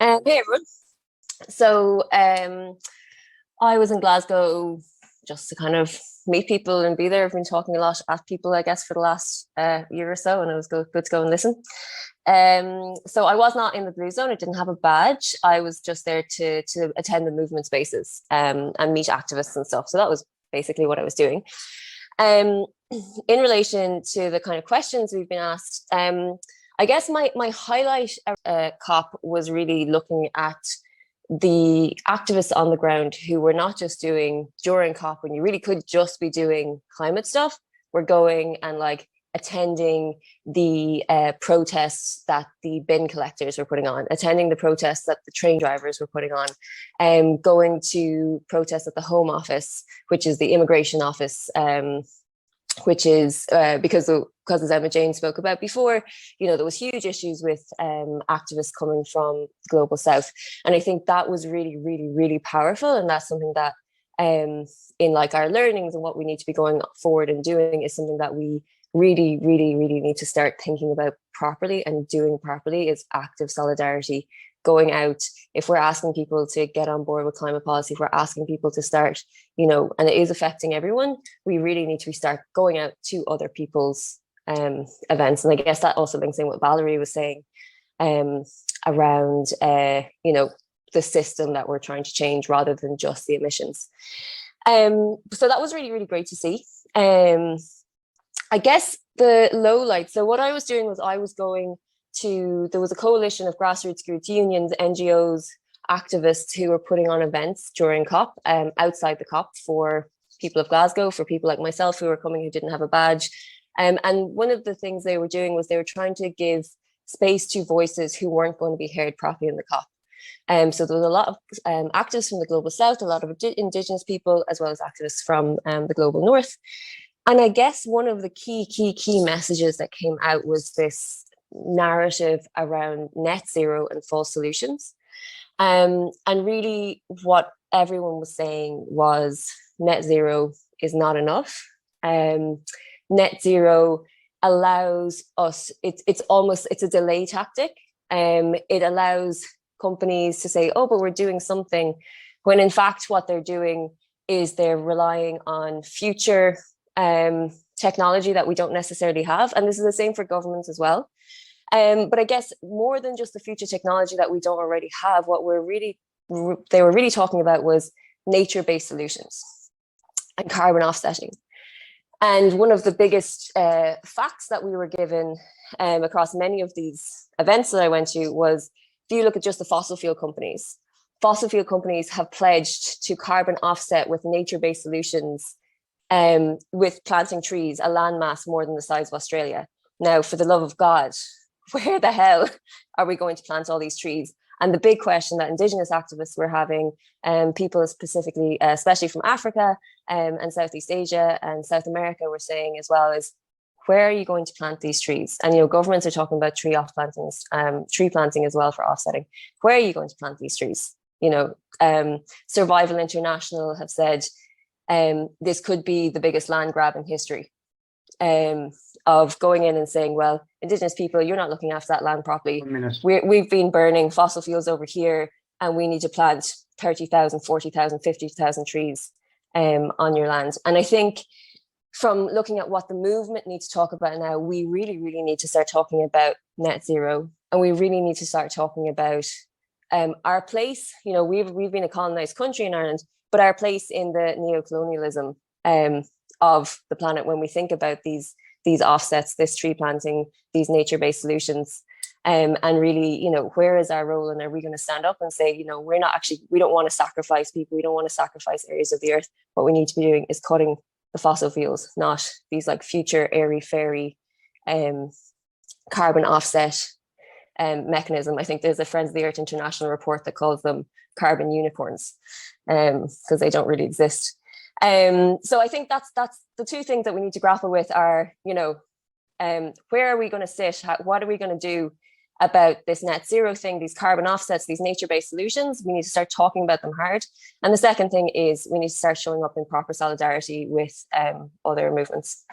Hey everyone. So I was in Glasgow just to kind of meet people and be there. I've been talking a lot at people, I guess, for the last year or so, and it was good to go and listen. So I was not in the blue zone. I didn't have a badge. I was just there to attend the movement spaces and meet activists and stuff. So that was basically what I was doing. Um, in relation to the kind of questions we've been asked, I guess my highlight COP was really looking at the activists on the ground who were not just doing during COP when you really could just be doing climate stuff. We're going and like attending the protests that the bin collectors were putting on, attending the protests that the train drivers were putting on, and going to protest at the Home Office, which is the immigration office, which is because as Emma Jane spoke about before, there was huge issues with activists coming from the global south. And I think that was really, really, really powerful. And that's something that in like our learnings and what we need to be going forward and doing is something that we really, really, really need to start thinking about properly and doing properly is active solidarity, going out. If we're asking people to get on board with climate policy, if we're asking people to start, and it is affecting everyone, we really need to start going out to other people's events. And I guess that also links in what Valerie was saying around, the system that we're trying to change rather than just the emissions. So that was really, really great to see. I guess the low light. So what I was doing was there was a coalition of grassroots groups, unions, NGOs, activists who were putting on events during COP, outside the COP for people of Glasgow, for people like myself who were coming who didn't have a badge. And one of the things they were doing was they were trying to give space to voices who weren't going to be heard properly in the COP. So there was a lot of activists from the global south, a lot of indigenous people, as well as activists from the global north. And I guess one of the key messages that came out was this narrative around net zero and false solutions. And really what everyone was saying was net zero is not enough. Net zero allows us, it's a delay tactic. It allows companies to say, oh, but we're doing something, when in fact what they're doing is they're relying on future technology that we don't necessarily have. And this is the same for governments as well. But I guess more than just the future technology that we don't already have, what they were really talking about was nature-based solutions and carbon offsetting. And one of the biggest facts that we were given across many of these events that I went to was, if you look at just the fossil fuel companies have pledged to carbon offset with nature-based solutions, with planting trees, a landmass more than the size of Australia. Now, for the love of God, where the hell are we going to plant all these trees? And the big question that Indigenous activists were having, people specifically, especially from Africa and Southeast Asia and South America, were saying as well is, where are you going to plant these trees? And governments are talking about tree planting as well for offsetting. Where are you going to plant these trees? Survival International have said this could be the biggest land grab in history, of going in and saying, well, Indigenous people, you're not looking after that land properly. We've been burning fossil fuels over here, and we need to plant 30,000, 40,000, 50,000 trees on your land. And I think from looking at what the movement needs to talk about now, we really, really need to start talking about net zero. And we really need to start talking about our place. We've been a colonized country in Ireland, but our place in the neocolonialism of the planet, when we think about these offsets, this tree planting, these nature-based solutions, and really, where is our role? And are we going to stand up and say, we don't want to sacrifice people, we don't want to sacrifice areas of the earth. What we need to be doing is cutting the fossil fuels, not these like future airy-fairy carbon offset mechanism. I think there's a Friends of the Earth International report that calls them carbon unicorns, because they don't really exist. So I think that's the two things that we need to grapple with are, where are we going to sit? What are we going to do about this net zero thing, these carbon offsets, these nature-based solutions? We need to start talking about them hard. And the second thing is we need to start showing up in proper solidarity with other movements.